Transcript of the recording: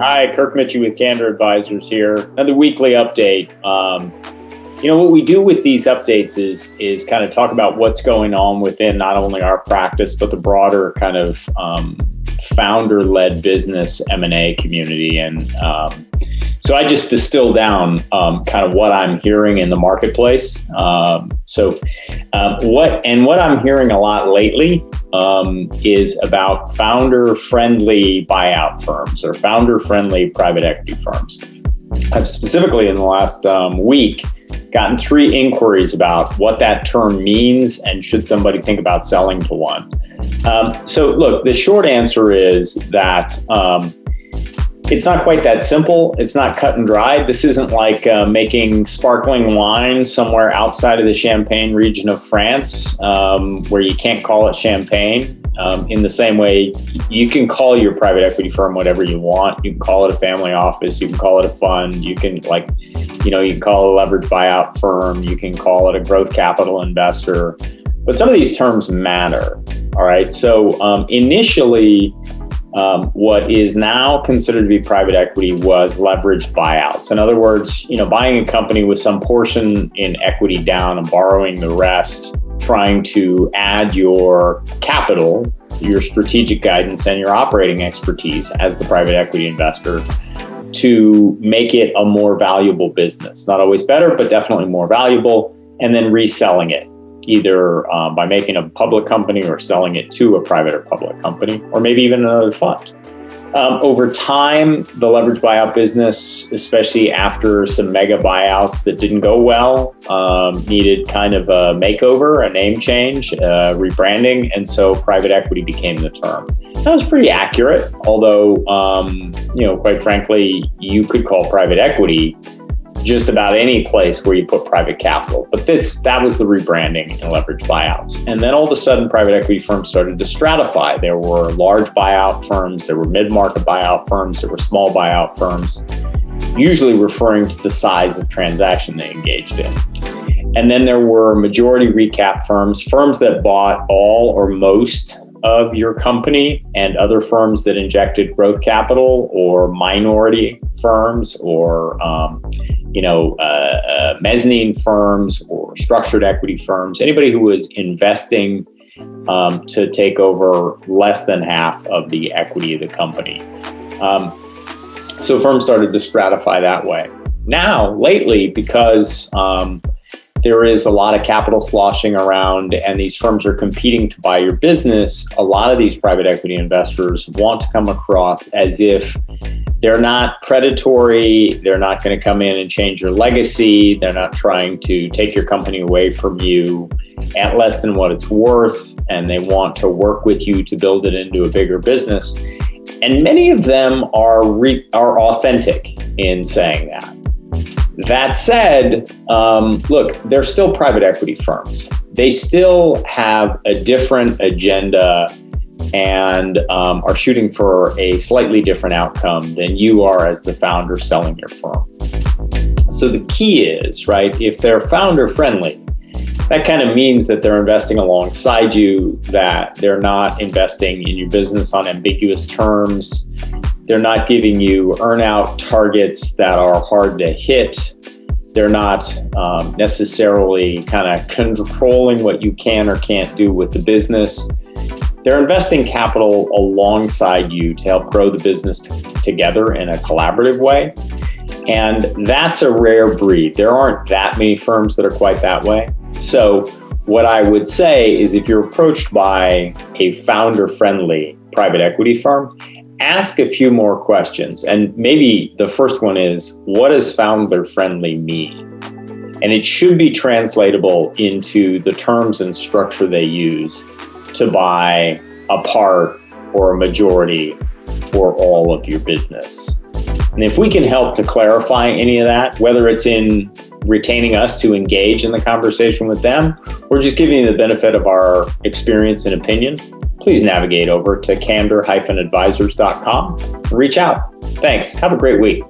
Hi, Kirk Mitchell with Candor Advisors here. Another weekly update. What we do with these updates is kind of talk about what's going on within not only our practice, but the broader kind of founder-led business M&A community. And so I just distill down kind of what I'm hearing in the marketplace. What I'm hearing a lot lately is about founder-friendly buyout firms or founder-friendly private equity firms. I've specifically in the last week gotten 3 inquiries about what that term means and should somebody think about selling to one. So look, the short answer is that it's not quite that simple. It's not cut and dried. This isn't like making sparkling wine somewhere outside of the Champagne region of France, where you can't call it champagne. In the same way, you can call your private equity firm whatever you want. You can call it a family office. You can call it a fund. You can you can call it a leveraged buyout firm. You can call it a growth capital investor. But some of these terms matter. All right. So initially, what is now considered to be private equity was leveraged buyouts. In other words, buying a company with some portion in equity down and borrowing the rest, trying to add your capital, your strategic guidance, and your operating expertise as the private equity investor to make it a more valuable business. Not always better, but definitely more valuable, and then reselling it, either by making a public company or selling it to a private or public company, or maybe even another fund. Over time, the leveraged buyout business, especially after some mega buyouts that didn't go well, needed kind of a makeover, a name change, rebranding, and so private equity became the term. That was pretty accurate, although, quite frankly, you could call private equity just about any place where you put private capital. But that was the rebranding and leveraged buyouts. And then all of a sudden, private equity firms started to stratify. There were large buyout firms, there were mid-market buyout firms, there were small buyout firms, usually referring to the size of transaction they engaged in. And then there were majority recap firms that bought all or most of your company, and other firms that injected growth capital, or minority firms, or mezzanine firms, or structured equity firms. Anybody who was investing to take over less than half of the equity of the company. So firms started to stratify that way. Now, lately, because there is a lot of capital sloshing around and these firms are competing to buy your business, a lot of these private equity investors want to come across as if they're not predatory, they're not going to come in and change your legacy, they're not trying to take your company away from you at less than what it's worth, and they want to work with you to build it into a bigger business. And many of them are authentic in saying that. That said, look, they're still private equity firms. They still have a different agenda and are shooting for a slightly different outcome than you are as the founder selling your firm. So the key is, right, if they're founder friendly, that kind of means that they're investing alongside you, that they're not investing in your business on ambiguous terms. They're not giving you earnout targets that are hard to hit. They're not necessarily kind of controlling what you can or can't do with the business. They're investing capital alongside you to help grow the business together in a collaborative way. And that's a rare breed. There aren't that many firms that are quite that way. So what I would say is if you're approached by a founder-friendly private equity firm, ask a few more questions. And maybe the first one is, what does founder-friendly mean? And it should be translatable into the terms and structure they use to buy a part or a majority or all of your business. And if we can help to clarify any of that, whether it's in retaining us to engage in the conversation with them or just giving you the benefit of our experience and opinion, please navigate over to candor-advisors.com and reach out. Thanks. Have a great week.